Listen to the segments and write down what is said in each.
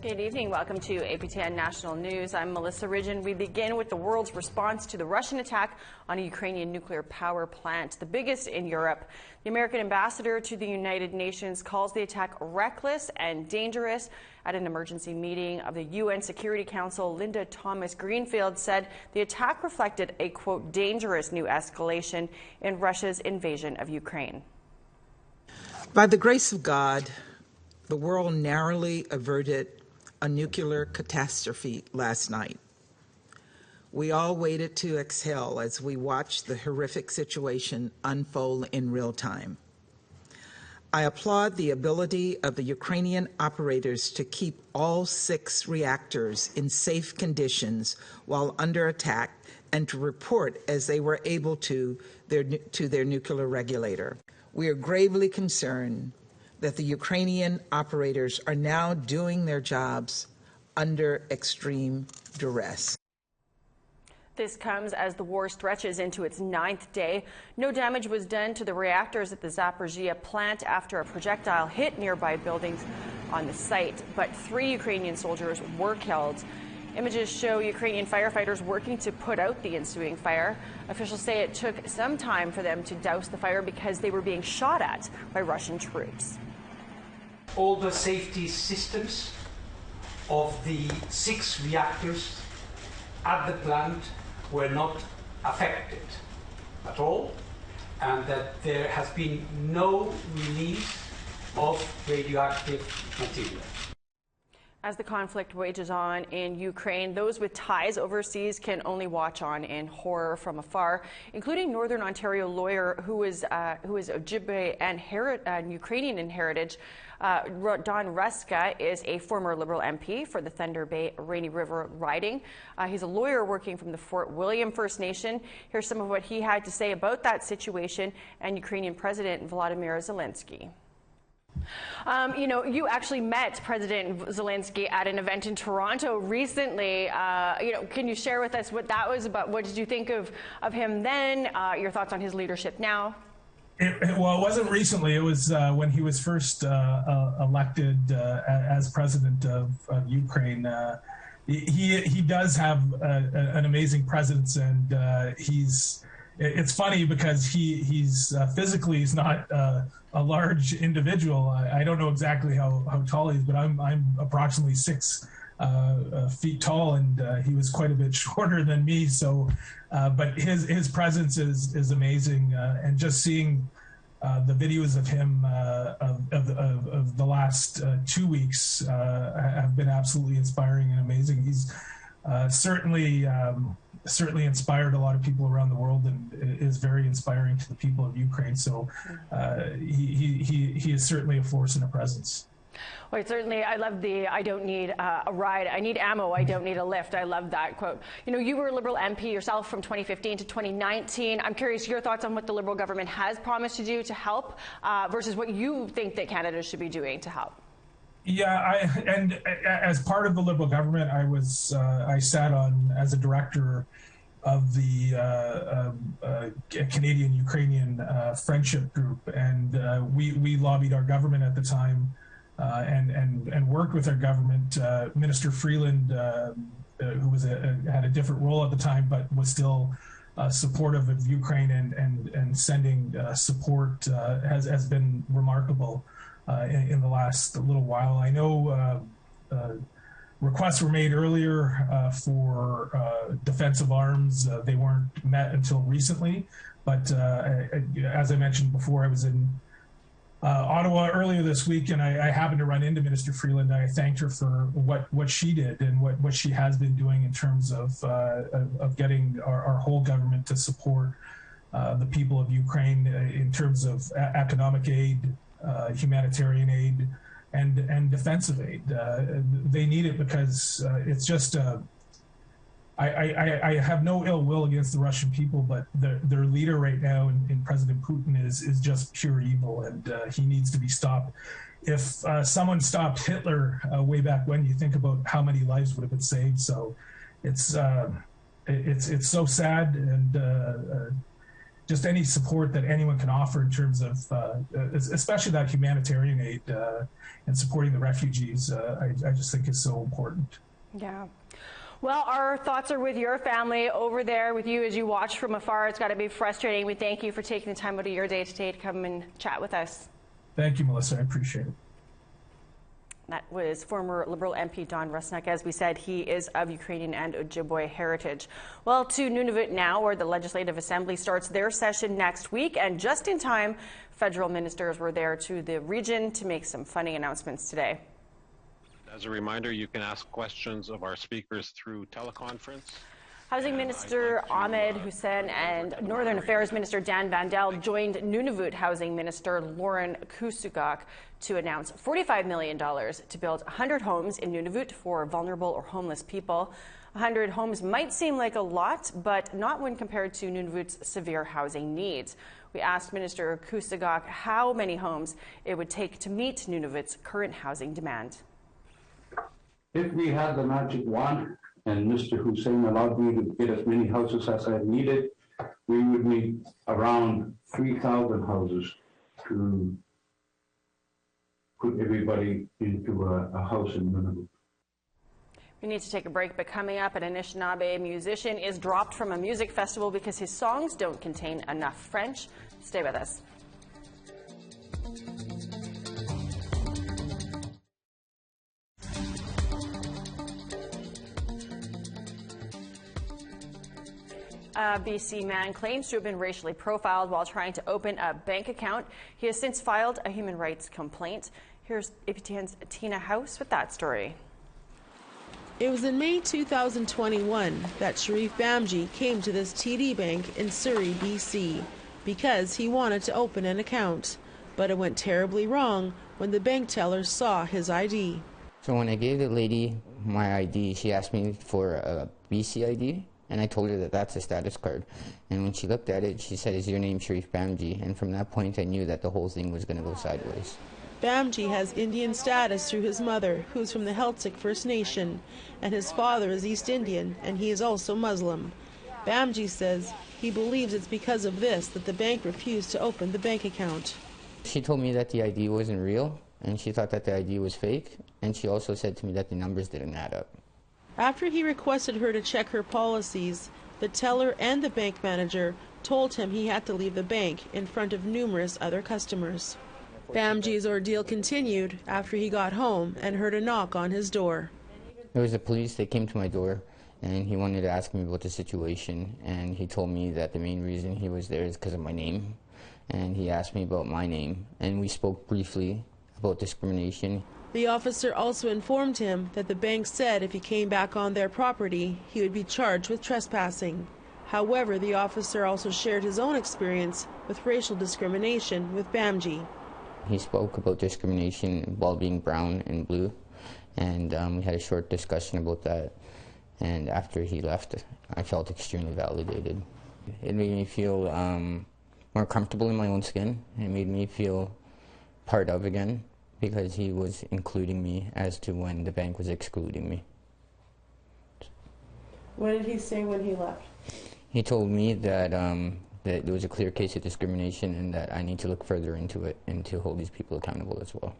Good evening. Welcome to APTN National News. I'm Melissa Ridgen. We begin with the world's response to the Russian attack on a Ukrainian nuclear power plant, the biggest in Europe. The American ambassador to the United Nations calls the attack reckless and dangerous. At an emergency meeting of the UN Security Council, Linda Thomas-Greenfield said the attack reflected a, quote, dangerous new escalation in Russia's invasion of Ukraine. By the grace of God, the world narrowly averted a nuclear catastrophe last night. We all waited to exhale as we watched the horrific situation unfold in real time. I applaud the ability of the Ukrainian operators to keep all 6 reactors in safe conditions while under attack and to report as they were able to their nuclear regulator. We are gravely concerned that the Ukrainian operators are now doing their jobs under extreme duress. This comes as the war stretches into its 9th day. No damage was done to the reactors at the Zaporizhzhia plant after a projectile hit nearby buildings on the site, but 3 Ukrainian soldiers were killed. Images show Ukrainian firefighters working to put out the ensuing fire. Officials say it took some time for them to douse the fire because they were being shot at by Russian troops. All the safety systems of the 6 reactors at the plant were not affected at all, and that there has been no release of radioactive material. As the conflict wages on in Ukraine, those with ties overseas can only watch on in horror from afar, including Northern Ontario lawyer who is Ojibwe and Ukrainian in heritage. Don Ruska is a former Liberal MP for the Thunder Bay Rainy River riding. He's a lawyer working from the Fort William First Nation. Here's some of what he had to say about that situation and Ukrainian President Volodymyr Zelensky. You actually met President Zelensky at an event in Toronto recently. Can you share with us what that was about? What did you think of him then? Your thoughts on his leadership now? Well, it wasn't recently. It was when he was first elected as president of Ukraine. He does have an amazing presence, and it's funny because he's physically he's not a large individual. I don't know exactly how tall he is, but I'm approximately 6 feet tall, and he was quite a bit shorter than me. So, but his presence is amazing, and just seeing the videos of him of the last 2 weeks have been absolutely inspiring and amazing. He's certainly inspired a lot of people around the world and is very inspiring to the people of Ukraine. So he is certainly a force and a presence. Well, certainly, I love I don't need a ride, I need ammo, I don't need a lift. I love that quote. You were a Liberal MP yourself from 2015 to 2019. I'm curious your thoughts on what the Liberal government has promised to do to help versus what you think that Canada should be doing to help. Yeah, and as part of the Liberal government, I sat on as a director of the Canadian-Ukrainian Friendship Group, and we lobbied our government at the time and worked with our government. Minister Freeland, who had a different role at the time, but was still supportive of Ukraine and sending support has been remarkable. In the last little while. I know requests were made earlier for defensive arms. They weren't met until recently, but as I mentioned before, I was in Ottawa earlier this week, and I happened to run into Minister Freeland. I thanked her for what she did and what she has been doing in terms of getting our whole government to support the people of Ukraine in terms of economic aid, humanitarian aid, and defensive aid. They need it because it's just I have no ill will against the Russian people, but their leader right now in President Putin is just pure evil, and he needs to be stopped. If someone stopped Hitler way back when, you think about how many lives would have been saved. So it's so sad, and just any support that anyone can offer in terms of, especially that humanitarian aid and supporting the refugees, I just think is so important. Yeah. Well, our thoughts are with your family over there, with you as you watch from afar. It's got to be frustrating. We thank you for taking the time out of your day today to come and chat with us. Thank you, Melissa. I appreciate it. That was former Liberal MP Don Rusnak. As we said, he is of Ukrainian and Ojibwe heritage. Well, to Nunavut now, where the Legislative Assembly starts their session next week. And just in time, federal ministers were there to the region to make some funny announcements today. As a reminder, you can ask questions of our speakers through teleconference. Housing Minister Ahmed Hussein and Northern Affairs Minister Dan Vandal joined Nunavut Housing Minister Lauren Kusugak to announce $45 million to build 100 homes in Nunavut for vulnerable or homeless people. 100 homes might seem like a lot, but not when compared to Nunavut's severe housing needs. We asked Minister Kusugak how many homes it would take to meet Nunavut's current housing demand. If we had the magic wand and Mr. Hussein allowed me to get as many houses as I needed, we would need around 3,000 houses to put everybody into a house in Nunavut. We need to take a break, but coming up, an Anishinaabe musician is dropped from a music festival because his songs don't contain enough French. Stay with us. A BC man claims to have been racially profiled while trying to open a bank account. He has since filed a human rights complaint. Here's APTN's Tina House with that story. It was in May 2021 that Sharif Bamji came to this TD Bank in Surrey, BC, because he wanted to open an account. But it went terribly wrong when the bank teller saw his ID. So when I gave the lady my ID, she asked me for a BC ID. And I told her that that's a status card. And when she looked at it, she said, "Is your name Sharif Bamji?" And from that point, I knew that the whole thing was going to go sideways. Bamji has Indian status through his mother, who's from the Celtic First Nation, and his father is East Indian, and he is also Muslim. Bamji says he believes it's because of this that the bank refused to open the bank account. She told me that the ID wasn't real, and she thought that the ID was fake, and she also said to me that the numbers didn't add up. After he requested her to check her policies, the teller and the bank manager told him he had to leave the bank in front of numerous other customers. Bamji's ordeal continued after he got home and heard a knock on his door. There was the police that came to my door, and he wanted to ask me about the situation, and he told me that the main reason he was there is because of my name, and he asked me about my name, and we spoke briefly about discrimination. The officer also informed him that the bank said if he came back on their property, he would be charged with trespassing. However, the officer also shared his own experience with racial discrimination with Bamji. He spoke about discrimination while being brown and blue, and we had a short discussion about that. And after he left, I felt extremely validated. It made me feel more comfortable in my own skin. It made me feel part of again, because he was including me as to when the bank was excluding me. What did he say when he left? He told me that that there was a clear case of discrimination and that I need to look further into it and to hold these people accountable as well.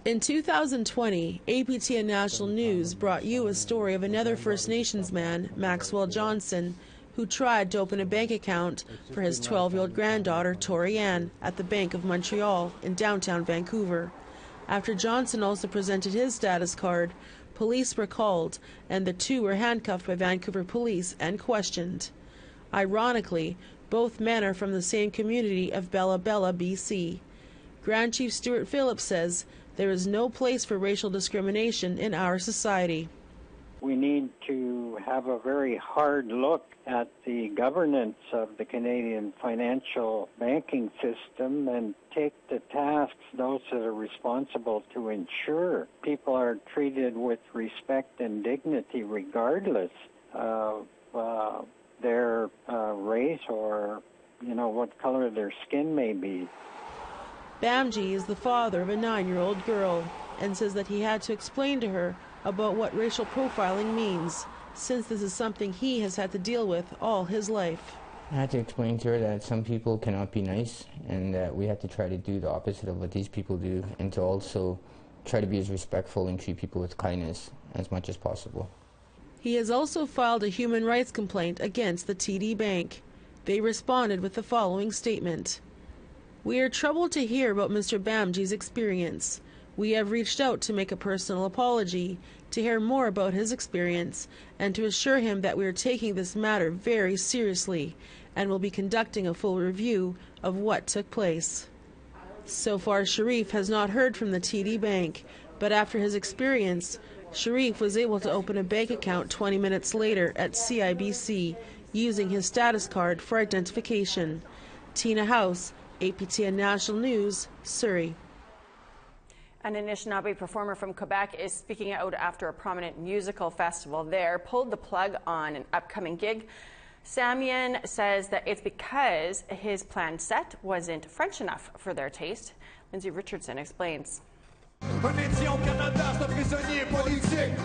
In 2020, APTN National News brought you a story of another First Nations man, Maxwell Johnson, who tried to open a bank account for his 12-year-old granddaughter, Tori Ann, at the Bank of Montreal in downtown Vancouver. After Johnson also presented his status card, police were called, and the two were handcuffed by Vancouver police and questioned. Ironically, both men are from the same community of Bella Bella, BC. Grand Chief Stuart Phillips says there is no place for racial discrimination in our society. We need to have a very hard look at the governance of the Canadian financial banking system and take to task those that are responsible to ensure people are treated with respect and dignity regardless of their race or, what color their skin may be. Bamji is the father of a 9-year-old girl and says that he had to explain to her about what racial profiling means, since this is something he has had to deal with all his life. I had to explain to her that some people cannot be nice and that we have to try to do the opposite of what these people do and to also try to be as respectful and treat people with kindness as much as possible. He has also filed a human rights complaint against the TD Bank. They responded with the following statement. We are troubled to hear about Mr. Bamji's experience. We have reached out to make a personal apology, to hear more about his experience, and to assure him that we are taking this matter very seriously and will be conducting a full review of what took place. So far, Sharif has not heard from the TD Bank, but after his experience, Sharif was able to open a bank account 20 minutes later at CIBC using his status card for identification. Tina House, APTN National News, Surrey. An Anishinaabe performer from Quebec is speaking out after a prominent musical festival there pulled the plug on an upcoming gig. Samian says that it's because his planned set wasn't French enough for their taste. Lindsay Richardson explains.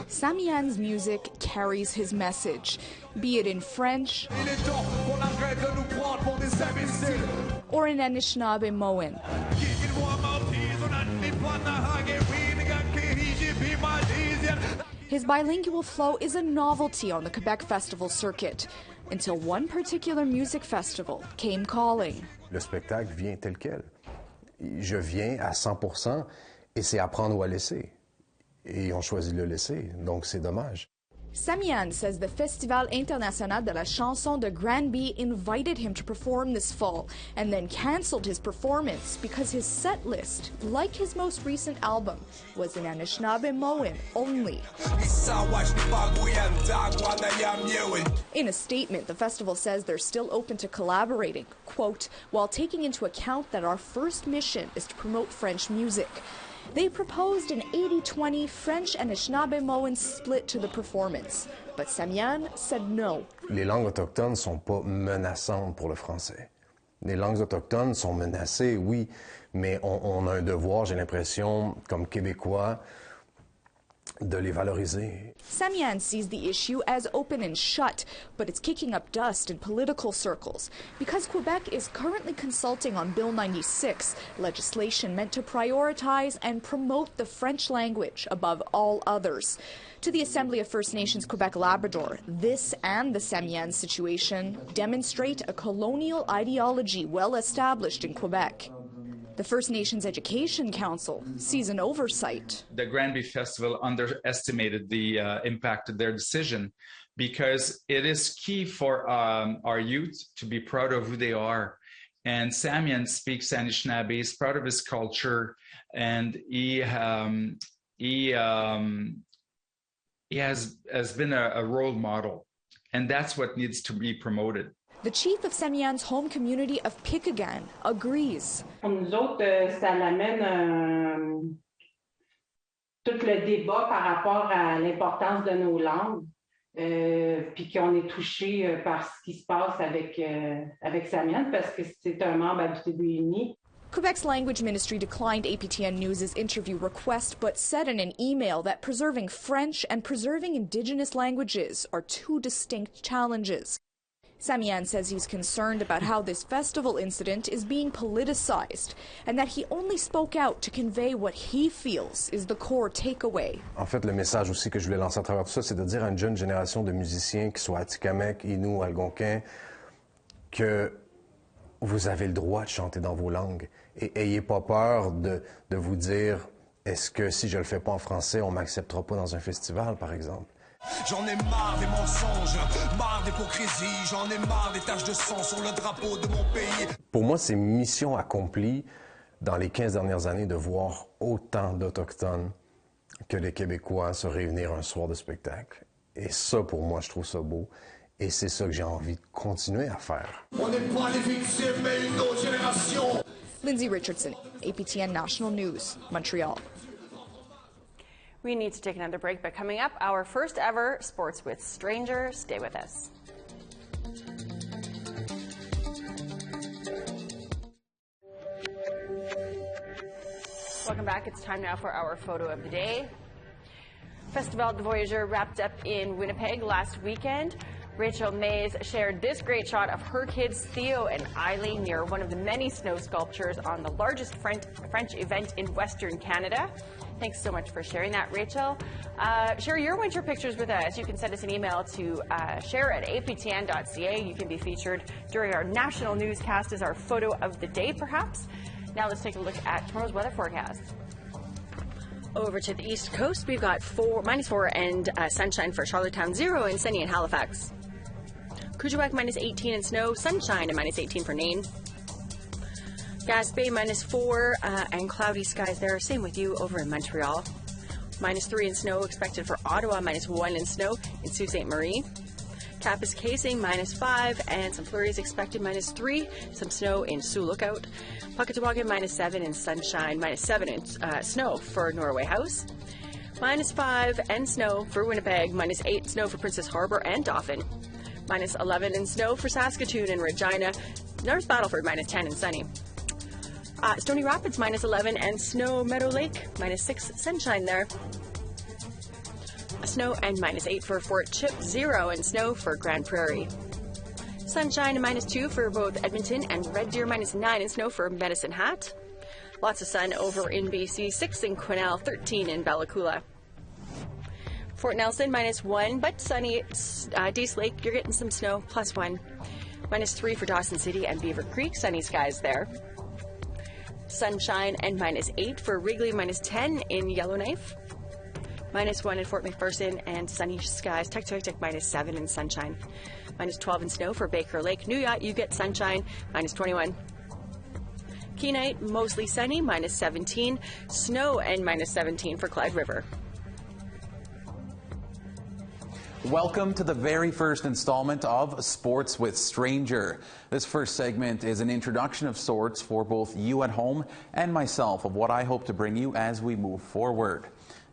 Samian's music carries his message, be it in French or in Anishinaabe-Moan. His bilingual flow is a novelty on the Quebec festival circuit, until one particular music festival came calling. Le spectacle vient tel quel. Je viens à 100%. Et c'est à prendre ou à laisser. Et on choisit de le laisser, donc c'est dommage. Samian says the Festival International de la Chanson de Granby invited him to perform this fall and then cancelled his performance because his set list, like his most recent album, was in Anishinaabe-Moan only. In a statement, the festival says they're still open to collaborating, quote, while taking into account that our first mission is to promote French music. They proposed an 80-20 French and Anishinaabe-Moan split to the performance, but Samian said no. Les langues autochtones sont pas menaçantes pour le français. Les langues autochtones sont menacées, oui, mais on a un devoir, j'ai l'impression, comme Québécois, de les valoriser. Samian sees the issue as open and shut, but it's kicking up dust in political circles because Quebec is currently consulting on Bill 96, legislation meant to prioritize and promote the French language above all others. To the Assembly of First Nations Quebec-Labrador, this and the Samian situation demonstrate a colonial ideology well established in Quebec. The First Nations Education Council sees an oversight. The Granby Festival underestimated the impact of their decision because it is key for our youth to be proud of who they are. And Samian speaks Anishinaabe, he's proud of his culture, and he has been a role model. And that's what needs to be promoted. The chief of Samian's home community of Picagan agrees. Pour nous autres, ça amène tout le débat par rapport à l'importance de nos langues, puis qu'on est touché par ce qui se passe avec Samian, parce que c'est un membre Abitibi-Uni. Quebec's language ministry declined APTN News' interview request, but said in an email that preserving French and preserving Indigenous languages are two distinct challenges. Samian says he's concerned about how this festival incident is being politicized and that he only spoke out to convey what he feels is the core takeaway. En fait, le message aussi que je voulais lancer à travers tout ça, c'est de dire à une jeune génération de musiciens, qui soient Atikamekw, Innu, Algonquin, que vous avez le droit de chanter dans vos langues. Et ayez pas peur de vous dire, est-ce que si je le fais pas en français, on m'acceptera pas dans un festival, par exemple. J'en ai marre des mensonges, marre d'hypocrisie, j'en ai marre des taches de sang sur le drapeau de mon pays. Pour moi, c'est mission accomplie dans les 15 dernières années de voir autant d'Autochtones que de Québécois se réunir un soir de spectacle. Et ça, pour moi, je trouve ça beau. Et c'est ça que j'ai envie de continuer à faire. On n'est pas les victimes, mais une autre génération. Lindsay Richardson, APTN National News, Montreal. We need to take another break, but coming up, our first ever Sports with Stranger. Stay with us. Welcome back. It's time now for our photo of the day. Festival de Voyageur wrapped up in Winnipeg last weekend. Rachel Mays shared this great shot of her kids Theo and Eileen near one of the many snow sculptures on the largest French event in Western Canada. Thanks so much for sharing that, Rachel. Share your winter pictures with us. You can send us an email to share@aptn.ca. You can be featured during our national newscast as our photo of the day, perhaps. Now let's take a look at tomorrow's weather forecast. Over to the east coast, we've got -4 and sunshine for Charlottetown, 0 and sunny in Halifax. Kuujjuaq -18 and snow, sunshine and -18 for Nain. Gaspé -4 and cloudy skies there. Same with you over in Montreal. -3 and snow expected for Ottawa, -1 and snow in Sault Ste. Marie. Kapuskasing -5 and some flurries expected, -3, some snow in Sioux Lookout. Puckatawagan -7 and sunshine, -7 and snow for Norway House. -5 and snow for Winnipeg, -8 snow for Princess Harbour and Dauphin. -11 and snow for Saskatoon and Regina. North Battleford -10 and sunny. Stony Rapids -11 and snow. Meadow Lake -6, sunshine there. Snow and -8 for Fort Chip, 0 and snow for Grand Prairie. Sunshine and -2 for both Edmonton and Red Deer, -9 and snow for Medicine Hat. Lots of sun over in BC, 6 in Quesnel, 13 in Bella Coola. Fort Nelson -1, but sunny. Dease Lake, you're getting some snow, +1. -3 for Dawson City and Beaver Creek, sunny skies there. Sunshine and -8 for Wrigley, -10 in Yellowknife. -1 in Fort McPherson and sunny skies. Tuktoyaktuk -7 and sunshine. -12 and snow for Baker Lake. Nuyat, you get sunshine, -21. Kenite, mostly sunny, -17. Snow and -17 for Clyde River. Welcome to the very first installment of Sports with Stranger. This first segment is an introduction of sorts for both you at home and myself of what I hope to bring you as we move forward.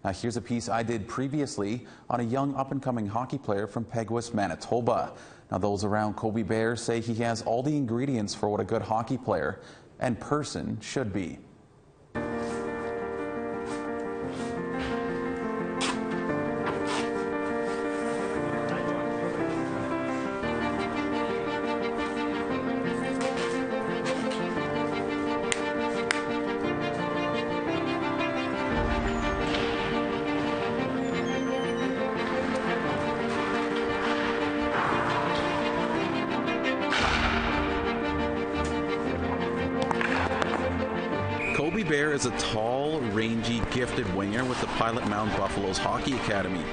Now, here's a piece I did previously on a young up-and-coming hockey player from Peguis, Manitoba. Now, those around Kobe Bear say he has all the ingredients for what a good hockey player and person should be. Kobe Bear is a tall, rangy, gifted winger with the Pilot Mound Buffaloes Hockey Academy.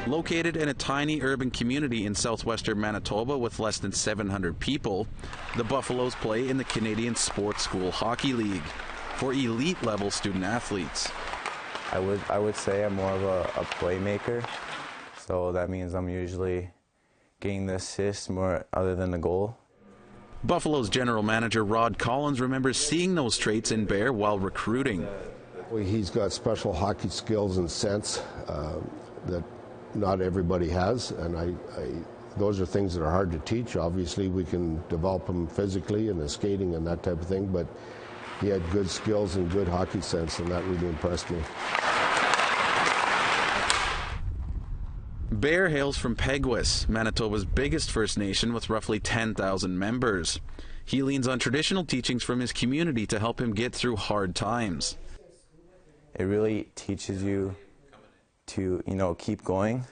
Located in a tiny urban community in southwestern Manitoba with less than 700 people, the Buffaloes play in the Canadian Sports School Hockey League for elite-level student athletes. I would say I'm more of a playmaker. So that means I'm usually getting the assist more other than the goal. Buffalo's general manager Rod Collins remembers seeing those traits in Bear while recruiting. He's got special hockey skills and sense that not everybody has, and those are things that are hard to teach. Obviously, we can develop them physically and the skating and that type of thing, but he had good skills and good hockey sense, and that really impressed me. Bear hails from Peguis, Manitoba's biggest First Nation with roughly 10,000 members. He leans on traditional teachings from his community to help him get through hard times. It really teaches you to, keep going,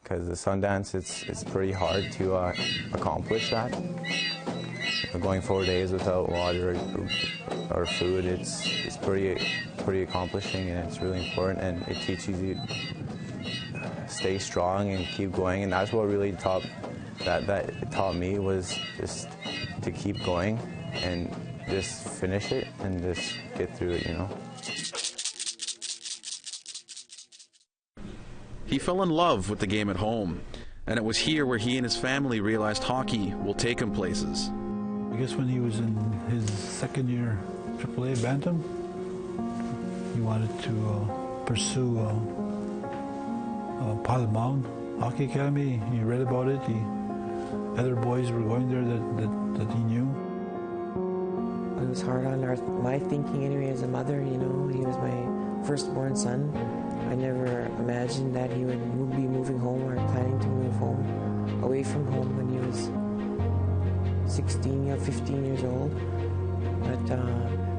because the Sundance, it's pretty hard to accomplish that. Going 4 days without water or food, it's pretty accomplishing, and it's really important, and it teaches you stay strong and keep going, and that's what really taught me was just to keep going and just finish it and just get through it, He fell in love with the game at home, and it was here where he and his family realized hockey will take him places. I guess when he was in his second year AAA Bantam, he wanted to pursue Pilot Mound Hockey Academy. He read about it. Other boys were going there that he knew. it was hard on my thinking anyway as a mother. You know, he was my firstborn son. I never imagined that he would be moving home or planning to move home, away from home when he was 16 or 15 years old. But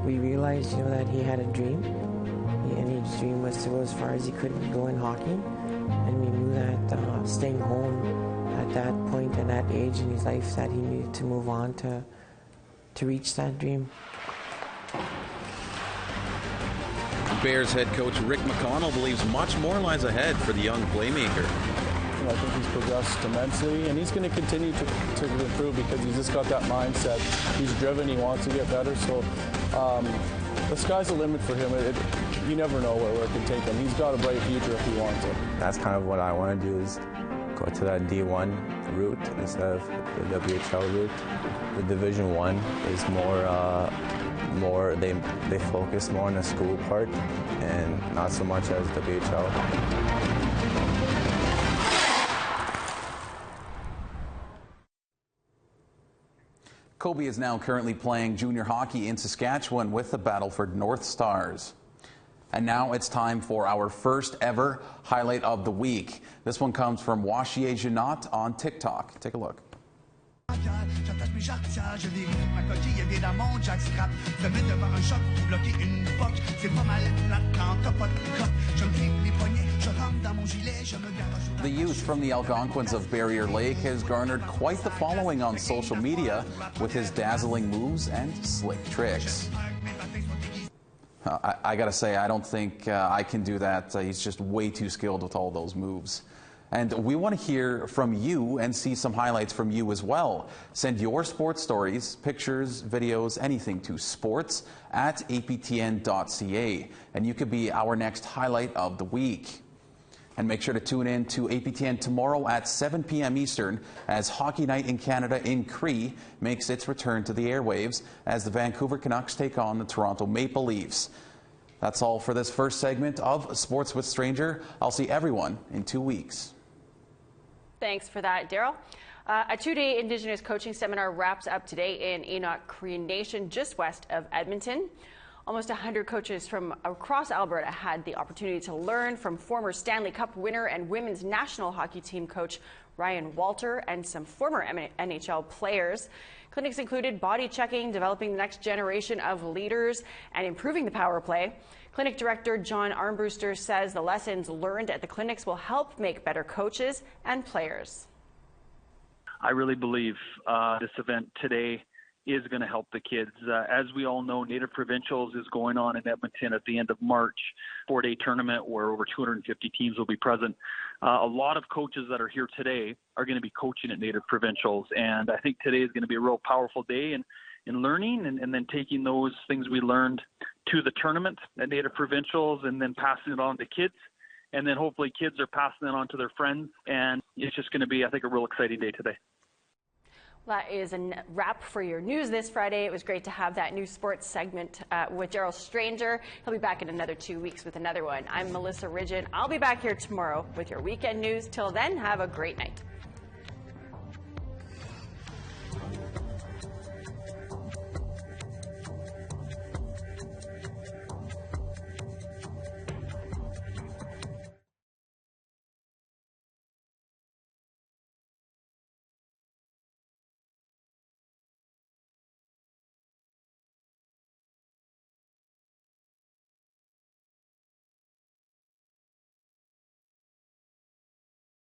we realized, you know, that he had a dream, and his dream was to go as far as he could go in hockey. And we knew that staying home at that point and that age in his life, that he needed to move on to reach that dream. Bears head coach Rick McConnell believes much more lies ahead for the young playmaker. I think he's progressed immensely, and he's going to continue to improve because he's just got that mindset. He's driven, he wants to get better, so the sky's the limit for him. You never know where it can take him. He's got a bright future if he wants it. That's kind of what I want to do, is go to that D1 route instead of the WHL route. The Division I is more they focus more on the school part and not so much as WHL. Kobe is now currently playing junior hockey in Saskatchewan with the Battleford North Stars. And now it's time for our first ever highlight of the week. This one comes from Washier Janot on TikTok. Take a look. The youth from the Algonquins of Barrier Lake has garnered quite the following on social media with his dazzling moves and slick tricks. I gotta say, I don't think I can do that. He's just way too skilled with all those moves. And we want to hear from you and see some highlights from you as well. Send your sports stories, pictures, videos, anything to sports@aptn.ca. And you could be our next highlight of the week. And make sure to tune in to APTN tomorrow at 7 p.m. Eastern as Hockey Night in Canada in Cree makes its return to the airwaves as the Vancouver Canucks take on the Toronto Maple Leafs. That's all for this first segment of Sports with Stranger. I'll see everyone in 2 weeks. Thanks for that, Daryl. A two-day Indigenous coaching seminar wraps up today in Enoch Cree Nation, just west of Edmonton. Almost 100 coaches from across Alberta had the opportunity to learn from former Stanley Cup winner and women's national hockey team coach Ryan Walter and some former NHL players. Clinics included body checking, developing the next generation of leaders, and improving the power play. Clinic director John Armbruster says the lessons learned at the clinics will help make better coaches and players. I really believe this event today is going to help the kids. As we all know, Native Provincials is going on in Edmonton at the end of March, 4-day tournament where over 250 teams will be present. A lot of coaches that are here today are going to be coaching at Native Provincials, and I think today is going to be a real powerful day in learning and then taking those things we learned to the tournament at Native Provincials and then passing it on to kids. And then hopefully kids are passing it on to their friends. And it's just going to be, I think, a real exciting day today. That is a wrap for your news this Friday. It was great to have that new sports segment with Daryl Stranger. He'll be back in another 2 weeks with another one. I'm Melissa Ridgen. I'll be back here tomorrow with your weekend news. Till then, have a great night.